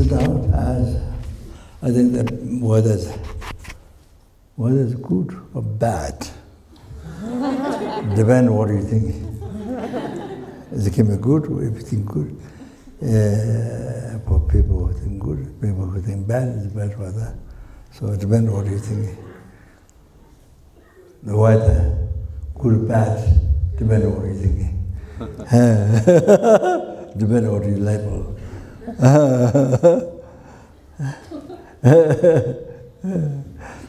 sit down. I think that whether it's good or bad, depends what you think. It can be good if you think good. For people who think good, people who think bad, it's bad for that. So it depends what you think. The weather, good, bad, depends on what you're thinking. Depends on what you label.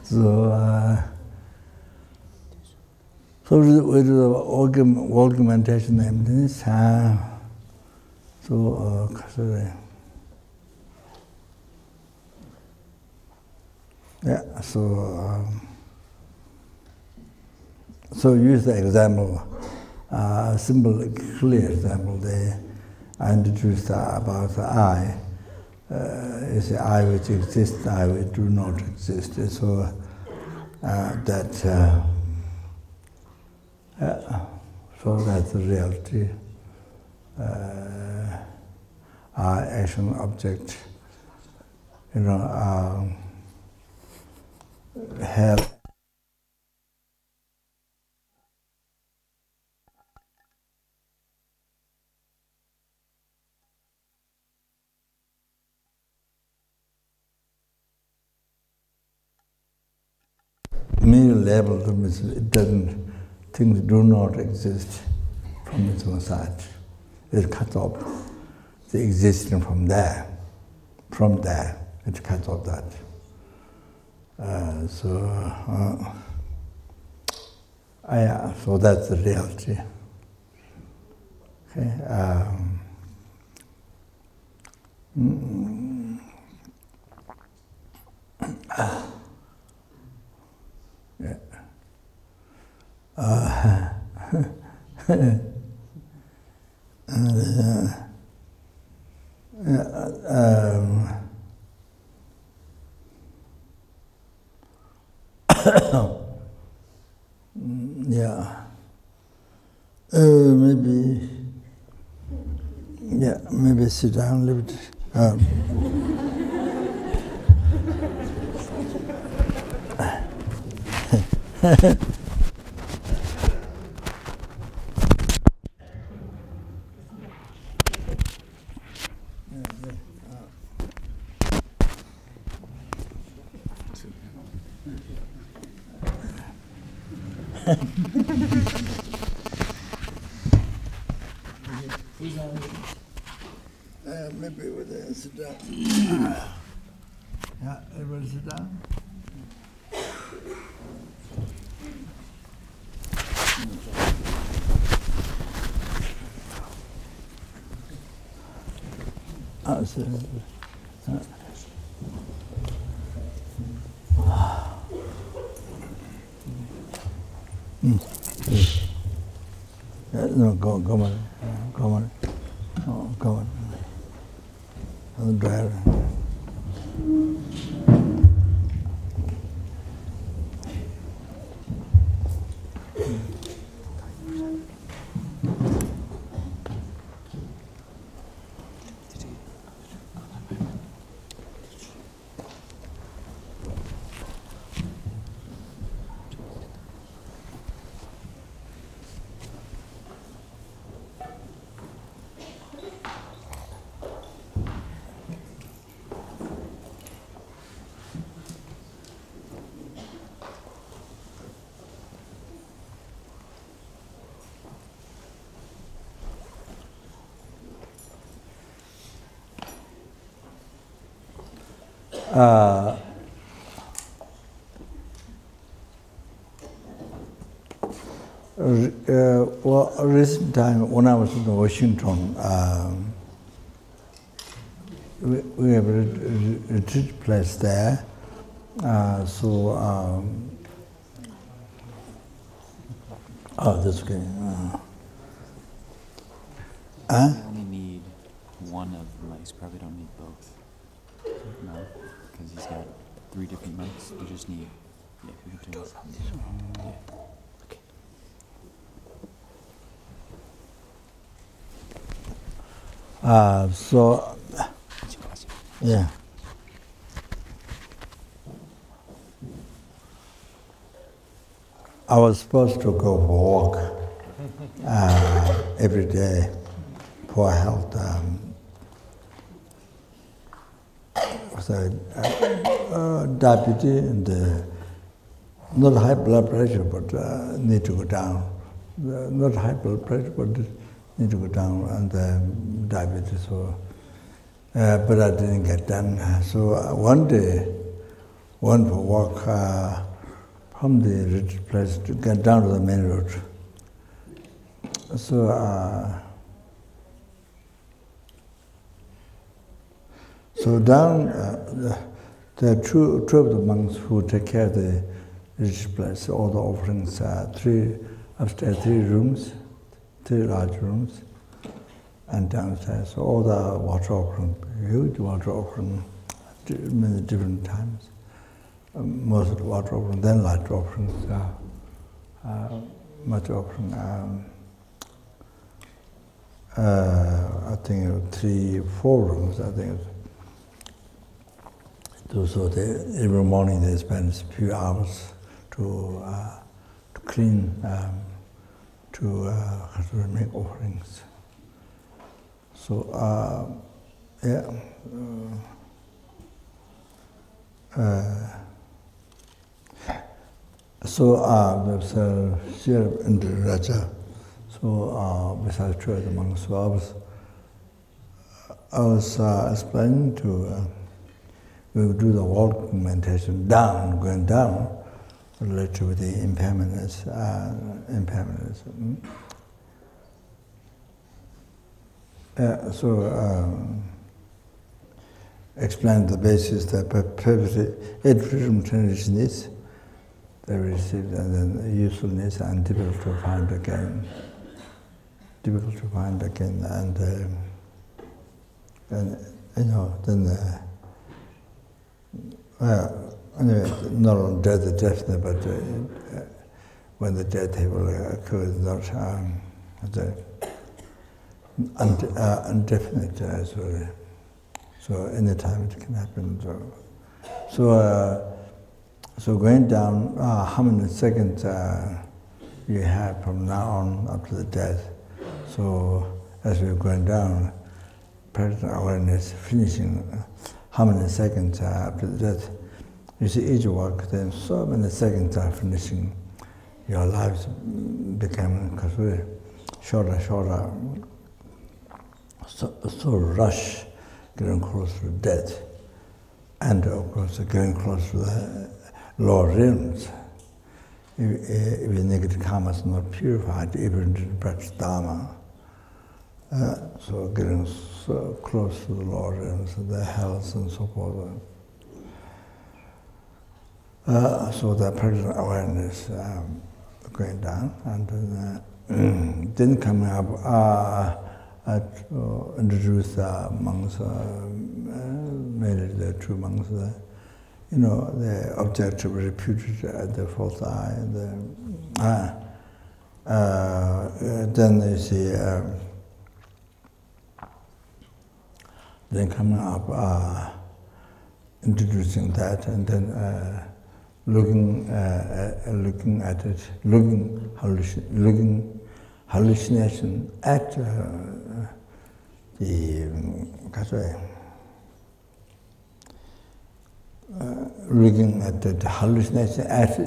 So with the augmentation emptiness, so use the example, simple, clear example. I introduced about the I. It's the I which exists, I which do not exist. So so that's the reality. Our action object, have mere level, it doesn't, things do not exist from its own side. It cuts off the existence from there. From there, it cuts off that. So that's the reality. Okay. Maybe sit down a little bit. Maybe with that, sit down. Yeah, everybody sit down. No, go on. Oh, go on. The driver. Well, recent time when I was in Washington, we have a retreat place there. That's okay. You only need one of the mics. Probably don't need both. No, because he's got 3 different mics. You just need. Yeah, you can turn it. Yeah. Okay. Yeah. I was supposed to go for a walk every day for health. Diabetes and not high blood pressure, but need to go down. Not high blood pressure, but need to go down, and diabetes. So, but I didn't get done. So one day, went for a walk from the retreat place to get down to the main road. So down, there are two of the monks who take care of the retreat place, all the offerings, upstairs, 3 rooms, 3 large rooms, and downstairs, so all the water offering, huge water offering, many different times. Most of the water offering, then light offerings, much offering. I think 3, 4 rooms, I think. So every morning they spend a few hours to clean, to make offerings. So, yeah. There's a share in the Raja. So, besides 2 of the monks, so I was explaining to, we would do the walking meditation going down, related to the impermanence. Explain the basis that perfectly 8 freedom traditions they received, and then usefulness and difficult to find again. And you know, then anyway, not on death, definitely, but when the death will occur, is not indefinite. So anytime it can happen. So going down, how many seconds you have from now on up to the death. So as we're going down, present awareness finishing how many seconds after the death. You see each walk, then so many seconds are finishing. Your lives become shorter, so rush, getting close to death. And of course, getting close to the lower realms. If your negative karma is not purified, even to practice Dharma, so getting so close to the lower realms, the hells and so forth. So the present awareness going down, and then coming up, introduce the monks, mainly the 2 monks. You know, the objective reputed at the 4th eye. Then you see, then coming up, introducing that, and then looking at it, looking hallucination at looking at the hallucination at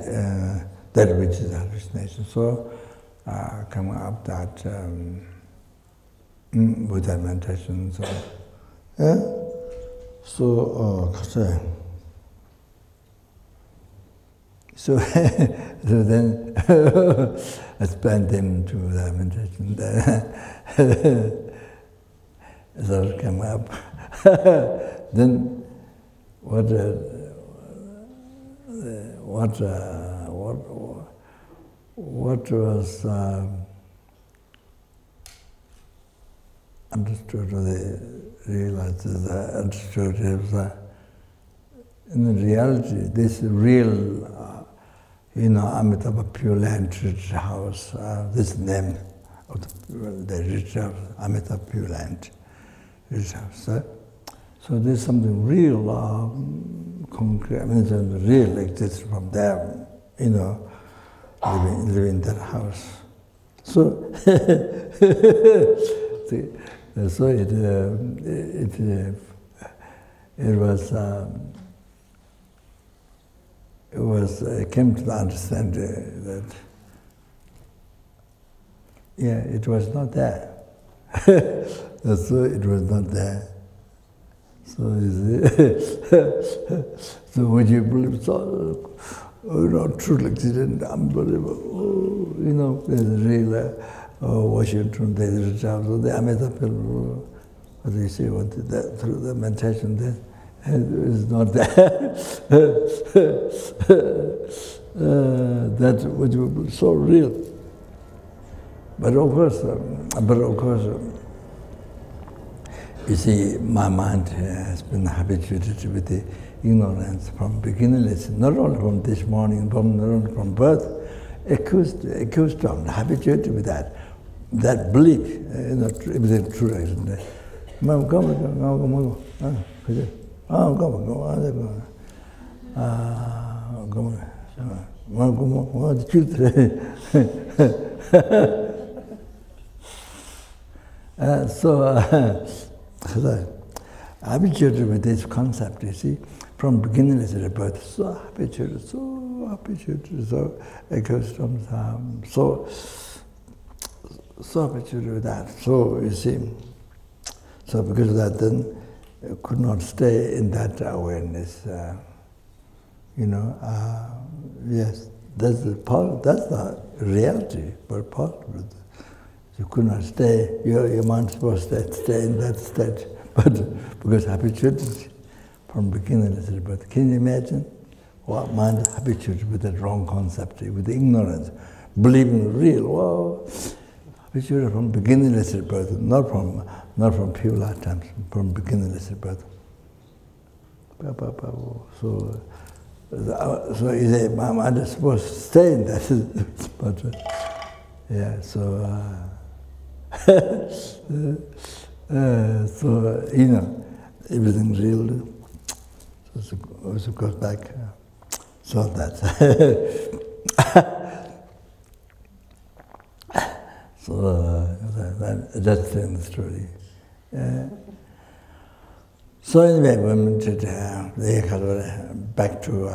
that which is hallucination. So coming up that with that meditation. So then I spent them to the meditation. So come up. Then what was understood, or they realized that understood is in reality, this real, Amitabha Pure Land Rich House, this name of the Rich House, Amitabha Pure Land Rich House. So there's something real, concrete, I mean, something real exists from there, you know, living in that house. So, see, so it I came to the understanding that, yeah, it was not there. So it was not there. So you see, so when you believe so, you know, truly existent, unbelievable, you know, there's a real Washington, there's a job, so the Amazon, what do you see, that through the meditation, then it's not there. That was so real. But of course, you see, my mind has been habituated with the ignorance from beginningless, not only from this morning, not only from birth, accustomed, habituated with that belief, everything true, isn't it? So habituated with this concept, you see, from beginningless rebirth, so habituated, so accustomed, so habituated with that. So you see, so because of that, then I could not stay in that awareness. You know, yes, that's the reality, but possible. You could not stay, your mind supposed to stay in that state, but because habituated from beginningless rebirth. Can you imagine what mind is habituated with that wrong concept, with the ignorance, believing real? Well, habituated from beginningless rebirth, not from pure lifetimes, from beginningless rebirth. So you say, my mind is supposed to stay in that, but yeah, so. So, you know, everything real, so it goes back, so that. So, that's the story. So anyway, we went to back to, I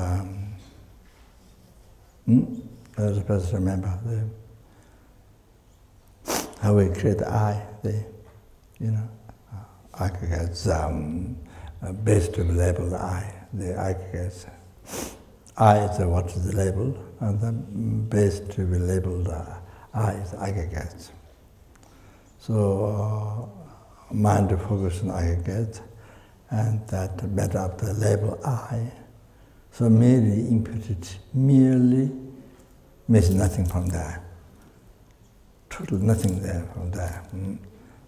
was supposed to remember, how we create the I, you know, aggregates based to the label I, the aggregates. I is what is the label, and then based to be labeled I is aggregates. So mind to focus on aggregates, and that made up the label I. So merely imputed, merely means nothing from there. Totally nothing there from there.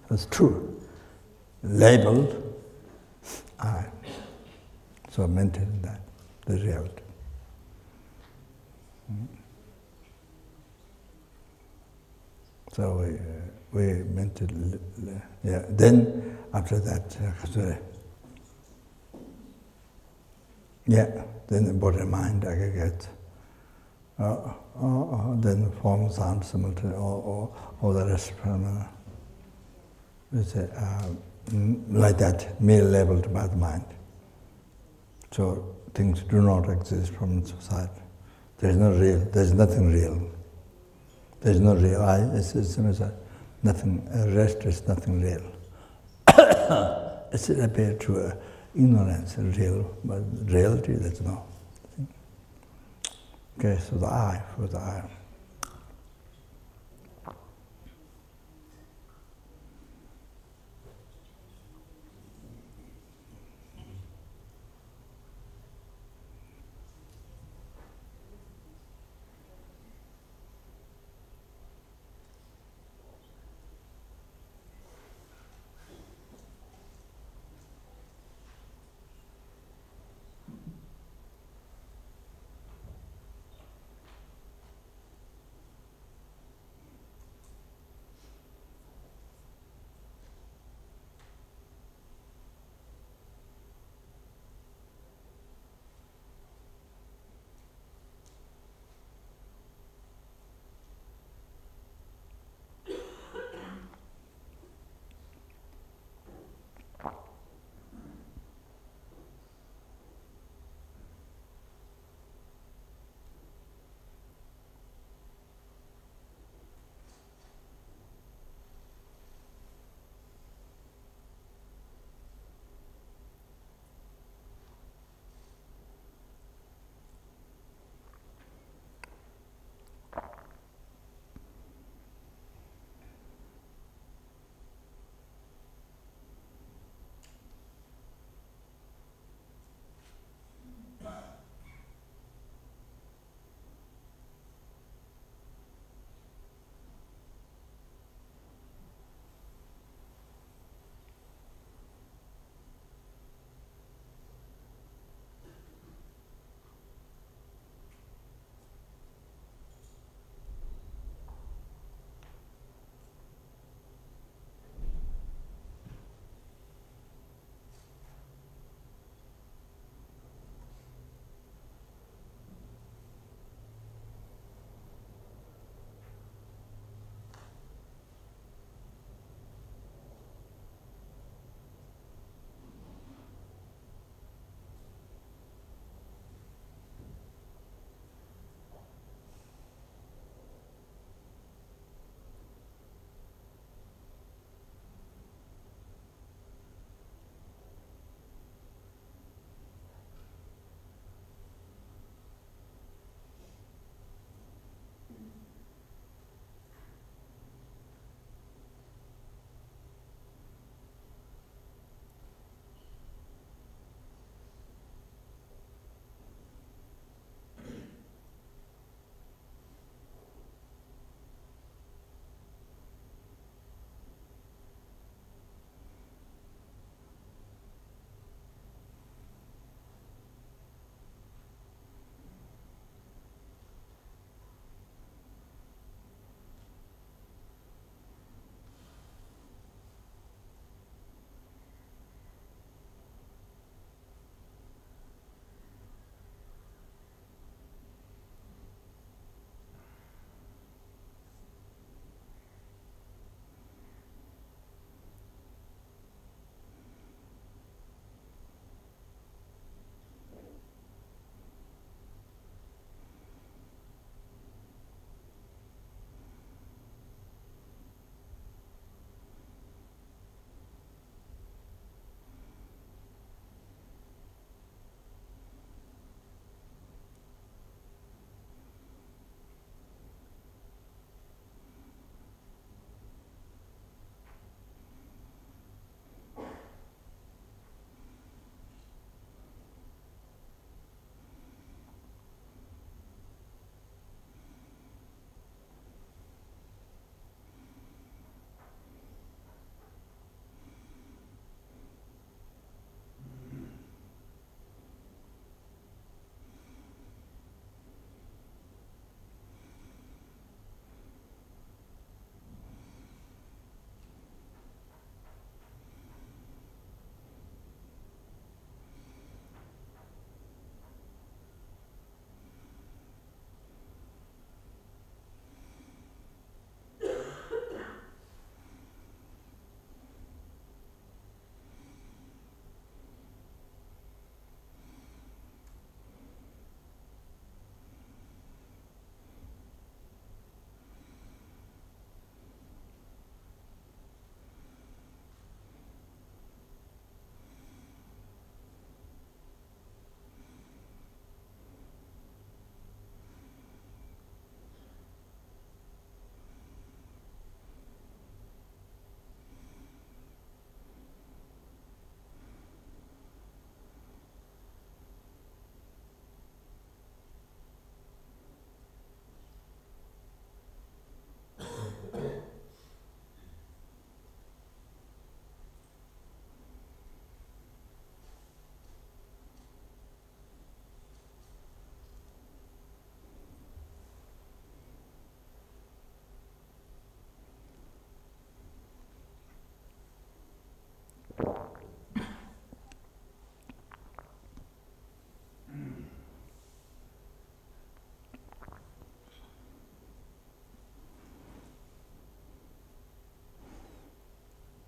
That's true. Labeled, I. So maintain that, the reality. So we maintain, yeah. Then after that, yeah. Then the body and mind aggregate. Then form, sound, similitude, all the rest from like that, merely labeled by the mind. So things do not exist from inside. There's no real. There's nothing real. There's no real I. It's nothing. Rest is nothing real. It's appear to ignorance, real, but reality there's no. Okay, so the I, for the I.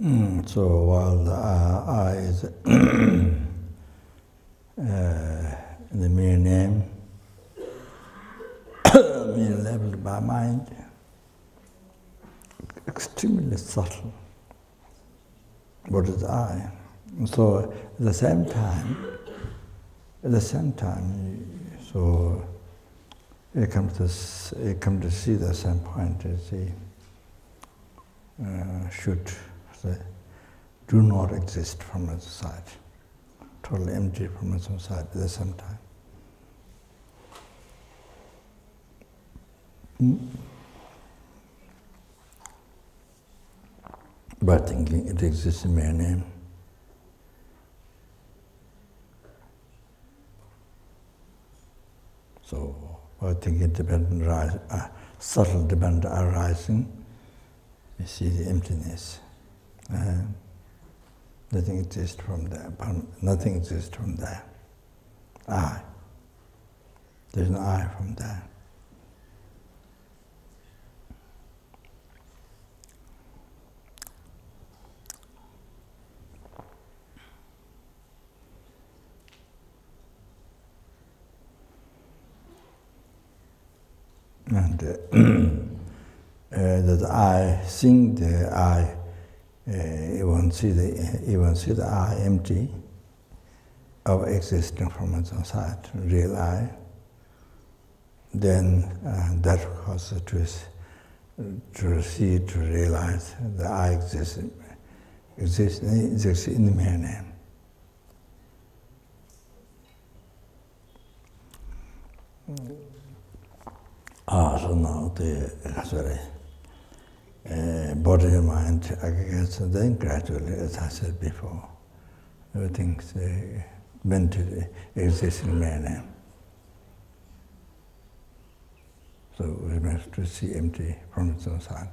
So while the I is the mere name, mere leveled by mind, extremely subtle. What is I? So at the same time, so you come to see the same point as the should say, do not exist from its side, totally empty from its own side at the same time. By thinking it exists in mere name. So, by thinking dependent subtle dependent arising, you see the emptiness. Nothing exists from there. Nothing exists from there. I. There's no I from there. And that I sing the I, even see the I empty of existing from its own side, real I. Then that causes to see, to realize that I exists in the mere name. So now the body and mind aggregates, and then gradually, as I said before, everything's meant to exist in mere name. So we have to see empty from its own side.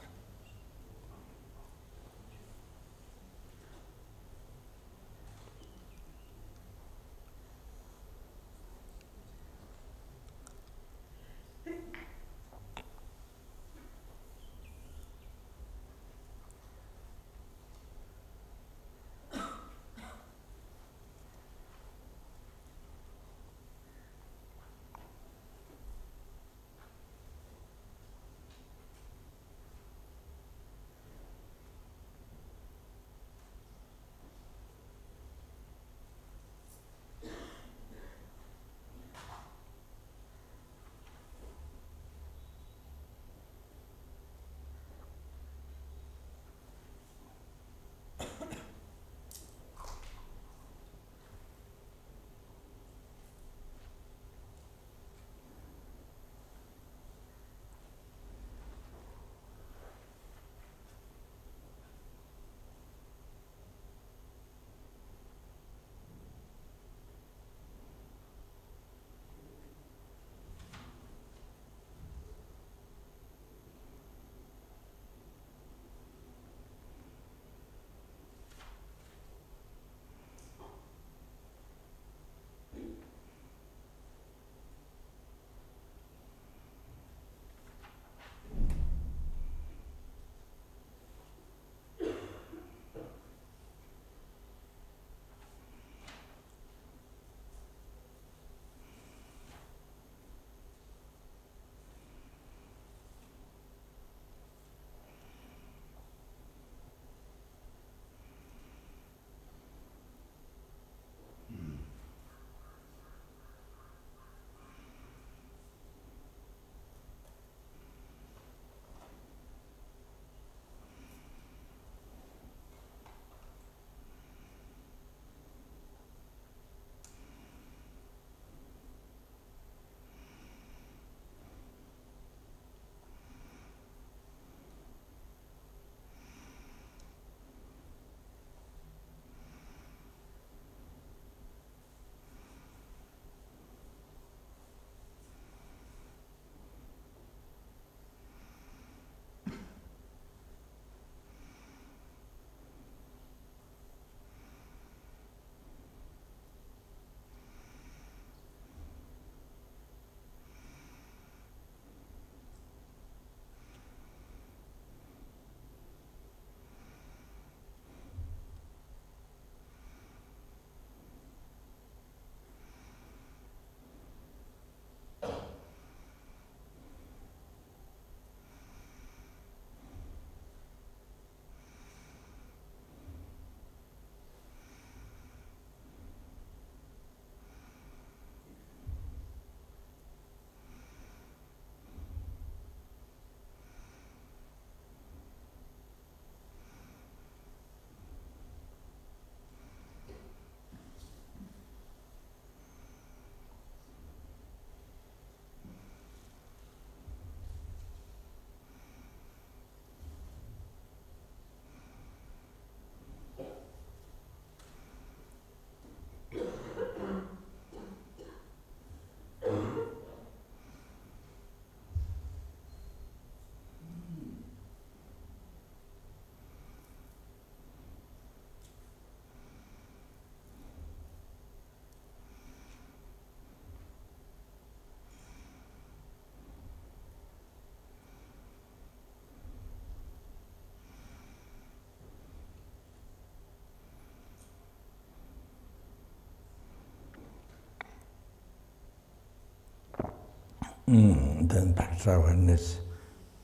Then practice awareness,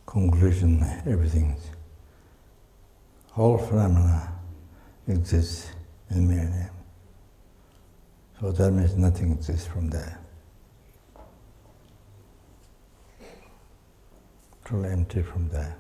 conclusion, everything. Whole phenomena exists in mere name. So that means nothing exists from there. Totally empty from there.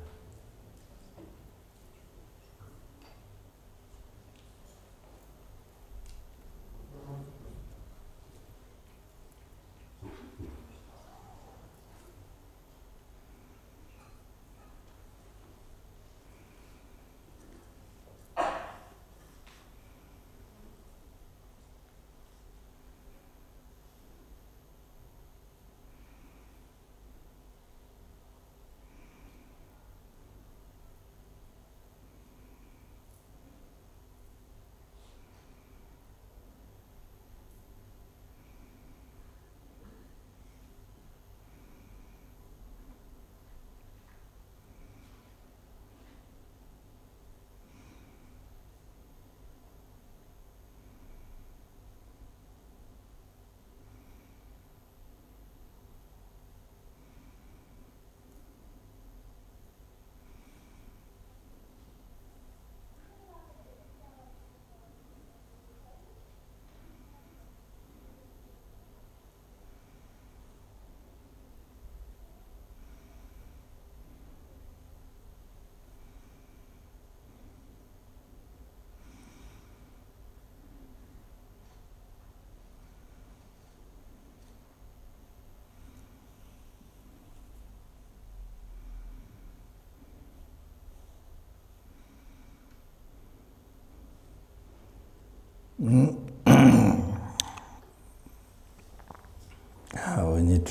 We need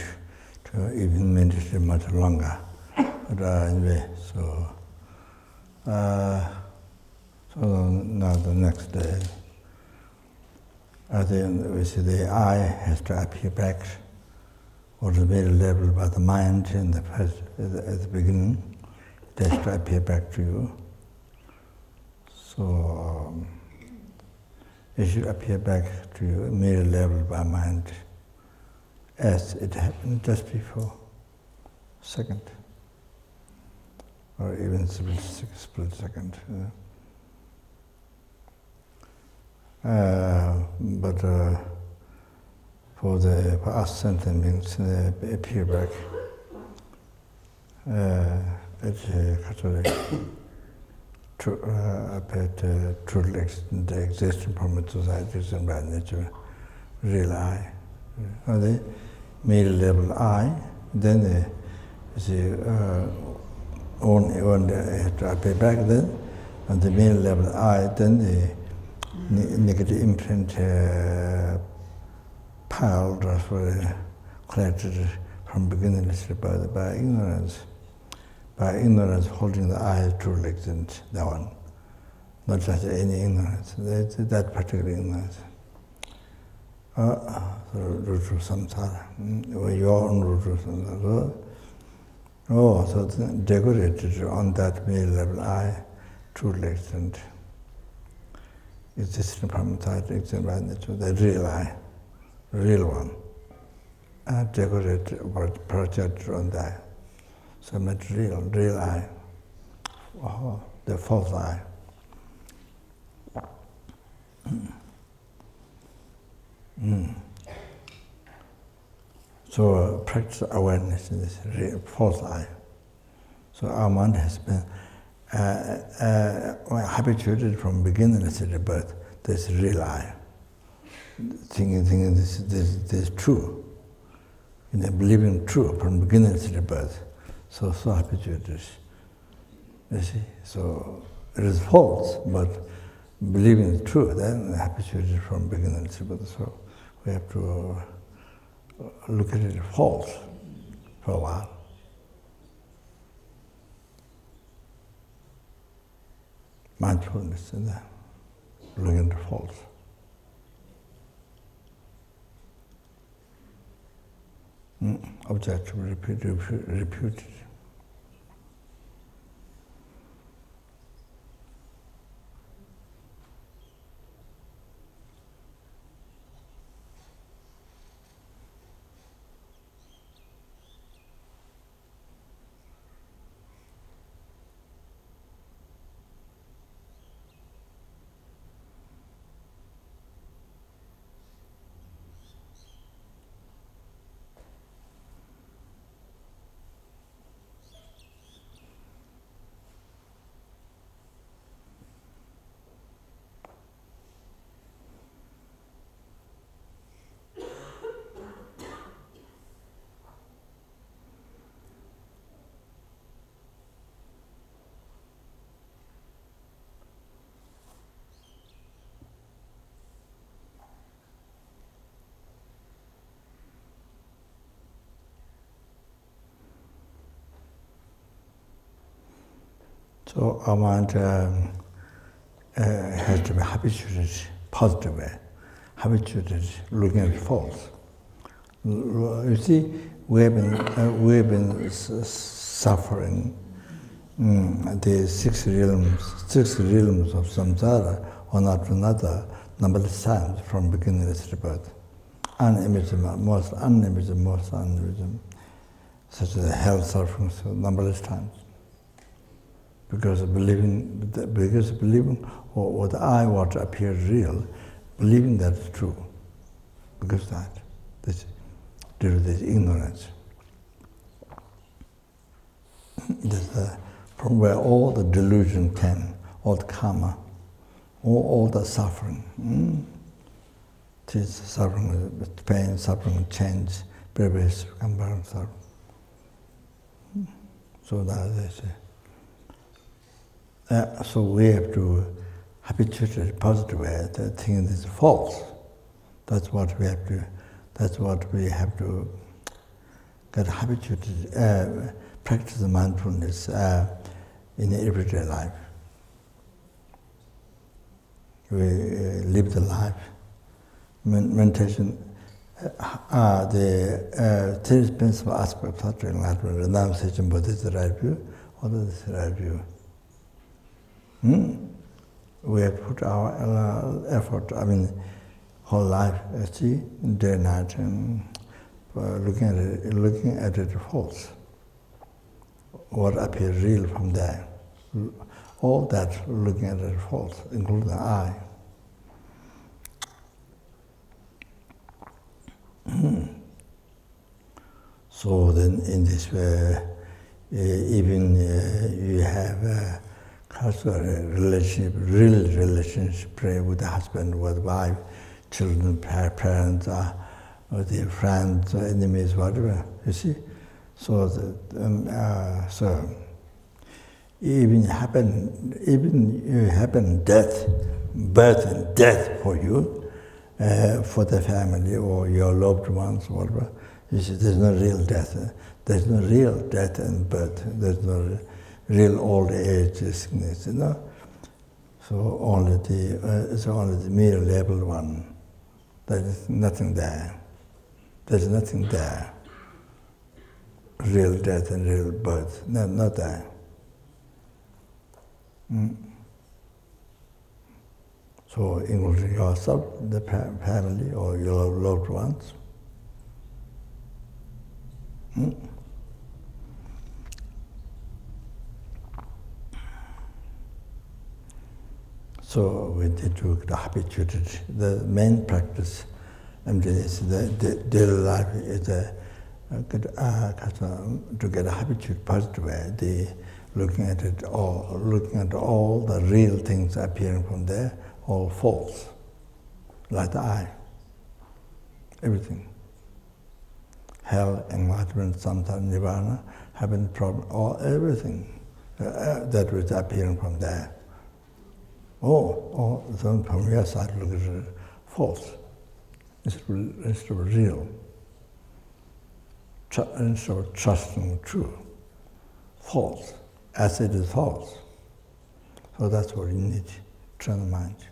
to even meditate much longer. But anyway, so now the next day, at the end, we see the I has to appear back, or the middle level by the mind in the first, at the beginning. It has to appear back to you. So it should appear back to you, middle level by mind, as it happened just before, second, or even split second. But for us sentient beings, they appear back. It's truly existing from its societies and by nature, real I. The middle level I, then the only have to appear back then, and the middle level I, then the negative imprint piled or collected from beginning by ignorance. By ignorance holding the I truly existent, that one. Not just any ignorance, that particular ignorance. So root of samsara, or your own root of samsara. Oh, so decorated on that middle level I truly existent. Existing from inside, existing by nature, the real I, real one. Decorated or projected on that. So material, real I, the false I. So practice awareness in this real, false I. So our mind has been habituated from beginning to the birth. This real I, thinking this is true, believing true from beginning to the birth. So habituated, you see. So it is false, but believing it's true, then habituated from beginning to birth. So we have to look at it false for a while. Mindfulness in that, looking at false. Objective, reputed. So our mind has to be habituated positive way, habituated looking at false. You see, we have been suffering the six realms of samsara, one after another, numberless times from beginning of rebirth. Unimaginable, most unimaginable, such as hell suffering, so numberless times. Because believing what I want appears real, believing that is true. Because due to this ignorance. From where all the delusion came, all the karma, all the suffering. This suffering, pain, suffering, change, previous, compound suffering. So that is so we have to habituate a positive way that thinking is false. That's what we have to. That's what we have to get habituated. Practice the mindfulness in everyday life. We live the life. Meditation. The three principal aspects of enlightenment: renunciation, but this is the right view, or this is the right view. We have put our effort, whole life, see, day and night, and looking at it false. What appears real from there. All that looking at it false, including the I. So then in this way, even you have relationship, real relationship with the husband, with wife, children, parents, or their friends, or enemies, whatever. You see, so even death, birth and death for you, for the family or your loved ones, whatever. You see, there's no real death. There's no real death and birth. There's no real old age, sickness, So only it's only the mere labeled one. There is nothing there. There's nothing there. Real death and real birth, no, not there. So including yourself, the family, or your loved ones. So we need to get habituated. The main practice, emptiness, the daily life is to get habituated positive way. Looking at it all, looking at all the real things appearing from there, all false, like the I. Everything. Hell, enlightenment, samsara, nirvana, having problem, all everything that was appearing from there. Then from your side, look at it, false. It's real. Instead of trusting true, false, as it is false. So that's what you need to train the mind.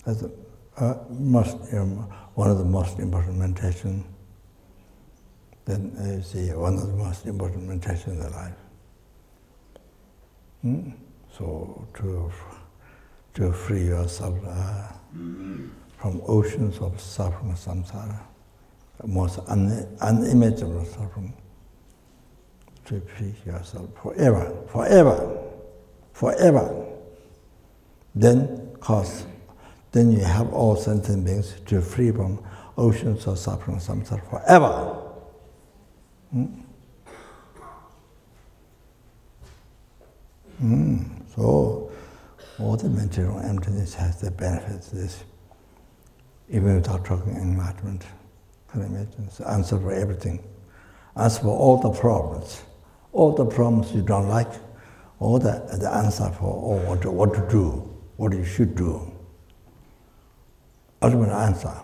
That's one of the most important meditation. Then you see one of the most important meditation in the life. So to free yourself from oceans of suffering, samsara, most unimaginable suffering, to free yourself forever. Then you have all sentient beings to free from oceans of suffering, samsara, forever. So all the material emptiness has the benefits of this, even without talking enlightenment. Can you imagine? It's the answer for everything. Answer for all the problems you don't like, all the answer for what to do, what you should do. Ultimate answer.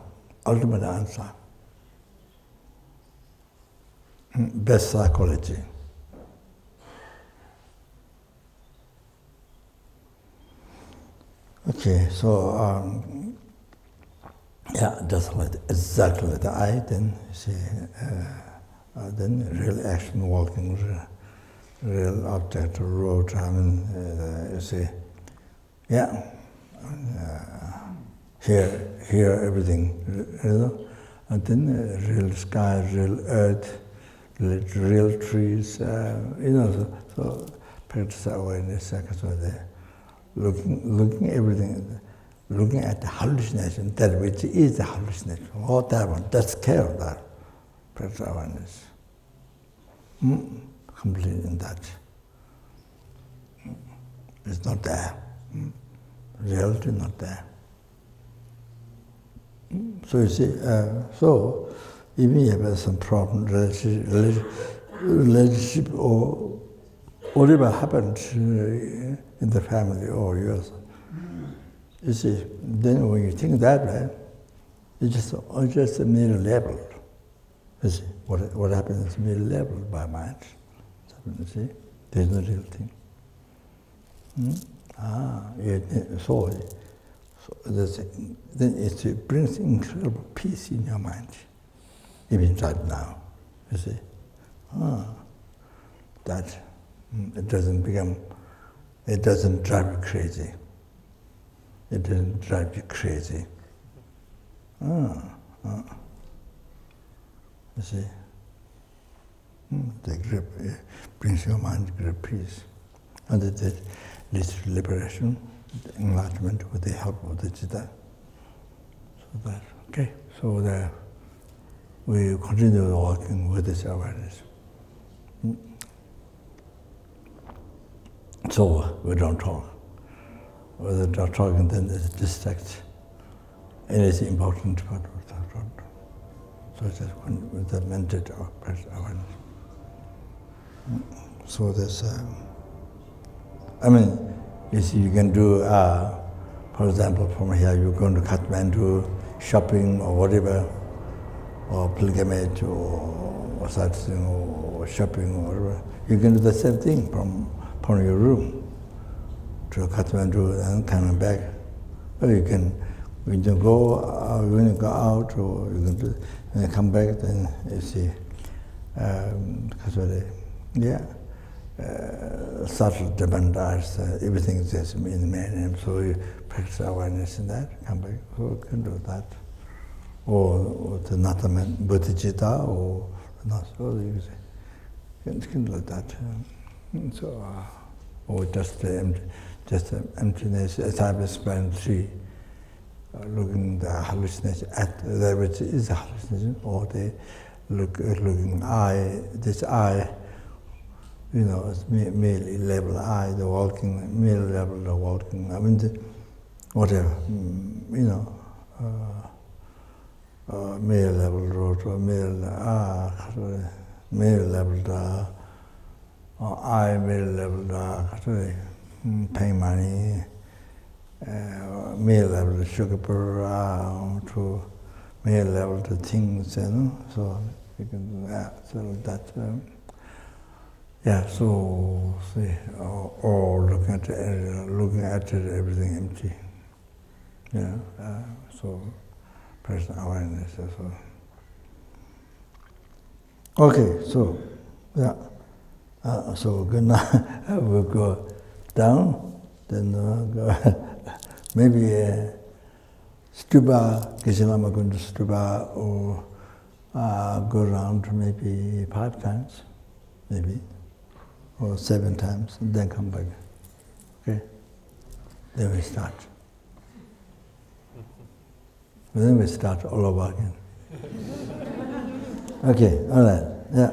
Best psychology. Okay, so yeah, just like exactly the eye. Then you see, then real action, walking, real object, road. I mean, you see, yeah. Here everything, you know, and then real sky, real earth, real trees, you know. So practice awareness, so there, looking everything, looking at the hallucination, that which is the hallucination. Oh, that one, that's care of that. Practice awareness. Complete in that. It's not there. Reality not there. So you see, so even if there's some problem, relationship or whatever happened in the family or yours, you see, then when you think that way, it's just a mere label. You see, what happens is mere labeled by mind. You see, there's no real thing. So then it brings incredible peace in your mind, even right now. You see, that it doesn't drive you crazy. It doesn't drive you crazy. You see, the grip brings your mind great peace, and it leads to liberation, enlightenment with the help of the Chitta. So that, okay, so that we continue walking with this awareness. So we don't talk. Whether not talking, then it distracts. Anything important, but we don't. So just with the mental awareness. So there's, I mean, you see, you can do, for example, from here, you're going to Kathmandu, shopping or whatever, or pilgrimage or sightseeing or shopping or whatever. You can do the same thing from your room to Kathmandu and coming back. Or you can, when you go out, or you can do, when you come back, then you see, subtle demands, everything is just in the man, so you practice awareness in that, come back, so you can do that. Or the Nataman Bodhicitta, or not, so you can do that. So, or just emptiness, as I was explaining, three, looking the hallucination at that which is a hallucination, or the looking eye, this eye, you know, it's merely level eye, the walking, merely level the walking, I mean, whatever, you know, merely level road, or merely level the eye, merely level the paying money, merely level the sugar per to merely level the things, you know, so you can do that, so that. Yeah, so see, or looking at everything empty. Yeah, so present awareness. So. Okay, so yeah, so good now. We'll go down, then go maybe stupa. Geshe-Lama going to stupa, or go around maybe 5 times, maybe. Or 7 times, and then come back. Okay? Then we start. Then we start all over again. Okay, all right. Yeah.